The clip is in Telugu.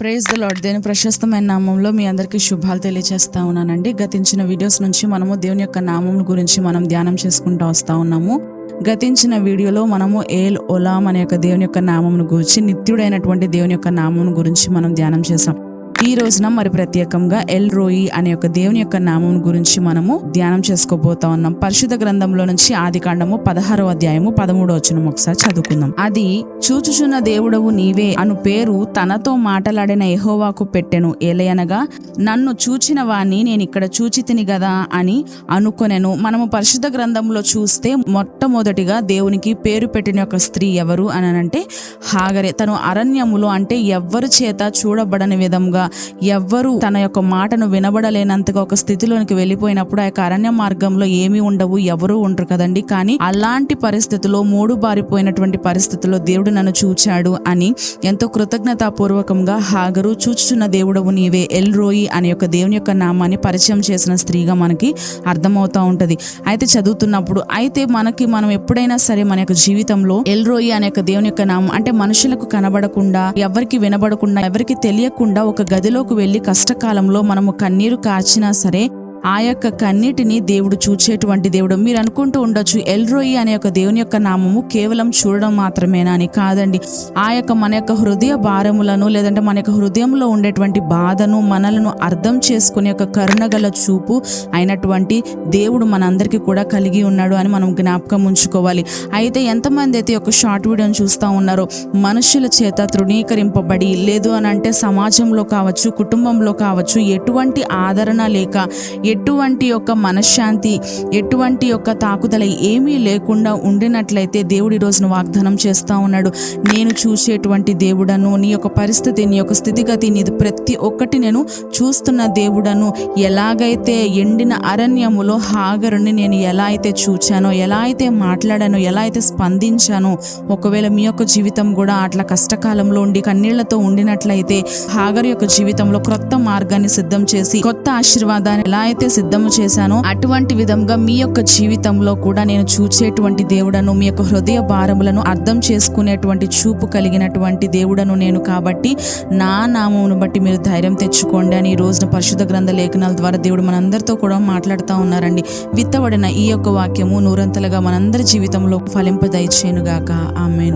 Praise the lord. దేవుని ప్రశస్తమైన నామంలో మీ అందరికీ శుభాలు తెలియజేస్తా ఉన్నానండి. గతించిన వీడియోస్ నుంచి మనము దేవుని యొక్క నామం గురించి మనం ధ్యానం చేసుకుంటూ వస్తా ఉన్నాము. గతించిన వీడియోలో మనము ఏల్ ఒలాం అనే యొక్క దేవుని యొక్క నామం గురించి, నిత్యుడైనటువంటి దేవుని యొక్క నామం గురించి మనం ధ్యానం చేసాం. ఈ రోజున మరి ప్రత్యేకంగా ఎల్ రోయి అనే యొక్క దేవుని యొక్క నామం గురించి మనము ధ్యానం చేసుకోబోతా ఉన్నాం. పరిశుద్ధ గ్రంథంలో నుంచి ఆదికాండము 16వ అధ్యాయము 13వ వచనం ఒకసారి చదువుకుందాం. అది చూచుచున్న దేవుడవు నీవే అను పేరు తనతో మాటలాడిన యెహోవాకు పెట్టెను. ఏలయనగా నన్ను చూచిన వాణ్ణి నేను ఇక్కడ చూచితిని గదా అని అనుకొనెను. మనము పరిశుద్ధ గ్రంథంలో చూస్తే మొట్టమొదటిగా దేవునికి పేరు పెట్టిన ఒక స్త్రీ ఎవరు అని అంటే హాగరే. తను అరణ్యములో అంటే ఎవ్వరి చేత చూడబడని విధంగా, ఎవ్వరు తన యొక్క మాటను వినబడలేనంతగా ఒక స్థితిలోనికి వెళ్ళిపోయినప్పుడు ఆ యొక్క అరణ్య మార్గంలో ఏమీ ఉండవు, ఎవరూ ఉండరు కదండి. కానీ అలాంటి పరిస్థితుల్లో, మూడు బారిపోయినటువంటి పరిస్థితుల్లో దేవుడు నన్ను చూచాడు అని ఎంతో కృతజ్ఞతాపూర్వకంగా హాగరు చూచుచున్న దేవుడవు నీవే ఎల్ రోయి అనే యొక్క దేవుని యొక్క నామాన్ని పరిచయం చేసిన స్త్రీగా మనకి అర్థమవుతా ఉంటది. అయితే చదువుతున్నప్పుడు మనం ఎప్పుడైనా సరే మన యొక్క జీవితంలో ఎల్ రోయి అనే యొక్క దేవుని యొక్క నామం అంటే మనుషులకు కనబడకుండా, ఎవరికి వినబడకుండా, ఎవరికి తెలియకుండా ఒక గదిలోకి వెళ్ళి కష్టకాలంలో మనము కన్నీరు కార్చినా సరే ఆ యొక్క కన్నీటిని దేవుడు చూచేటువంటి దేవుడు. మీరు అనుకుంటూ ఉండొచ్చు ఎల్ రోయి అనే యొక్క దేవుని యొక్క నామము కేవలం చూడడం మాత్రమేనా అని. కాదండి. ఆ యొక్క మన యొక్క హృదయ భారములను, లేదంటే మన యొక్క హృదయంలో ఉండేటువంటి బాధను, మనలను అర్థం చేసుకునే యొక్క కరుణగల చూపు అయినటువంటి దేవుడు మనందరికీ కూడా కలిగి ఉన్నాడు అని మనం జ్ఞాపకం ఉంచుకోవాలి. అయితే ఎంతమంది అయితే ఒక షార్ట్ వీడియోని చూస్తూ ఉన్నారో మనుషుల చేత తృణీకరింపబడి, లేదు అని అంటే సమాజంలో కావచ్చు, కుటుంబంలో కావచ్చు, ఎటువంటి ఆదరణ లేక, ఎటువంటి యొక్క మనశ్శాంతి, ఎటువంటి యొక్క తాకుదల ఏమీ లేకుండా ఉండినట్లయితే దేవుడు ఈ రోజున వాగ్దానం చేస్తూ ఉన్నాడు. నేను చూసేటువంటి దేవుడను, నీ యొక్క పరిస్థితి, నీ యొక్క స్థితిగతి, నీది ప్రతి ఒక్కటి నేను చూస్తున్న దేవుడను. ఎలాగైతే ఎండిన అరణ్యములో హాగరుని నేను ఎలా అయితే చూచానో, ఎలా అయితే మాట్లాడానో, ఎలా అయితే స్పందించానో, ఒకవేళ మీ యొక్క జీవితం కూడా అట్లా కష్టకాలంలో ఉండి కన్నీళ్లతో ఉండినట్లయితే హాగరు యొక్క జీవితంలో క్రొత్త మార్గాన్ని సిద్ధం చేసి, కొత్త ఆశీర్వాదాన్ని ఎలా అయితే సిద్ధము చేశానో అటువంటి విధంగా మీ యొక్క జీవితంలో కూడా నేను చూచేటువంటి దేవుడను, మీ యొక్క హృదయ భారములను అర్థం చేసుకునేటువంటి చూపు కలిగినటువంటి దేవుడను నేను. కాబట్టి నా నామమును బట్టి మీరు ధైర్యం తెచ్చుకోండి అని ఈ రోజున పరిశుద్ధ గ్రంథ లేఖనాల ద్వారా దేవుడు మనందరితో కూడా మాట్లాడుతూ ఉన్నారండి. విత్తబడిన ఈ యొక్క వాక్యము నూరంతలుగా మనందరి జీవితంలో ఫలింప దయచేయునుగాక. ఆమేన్.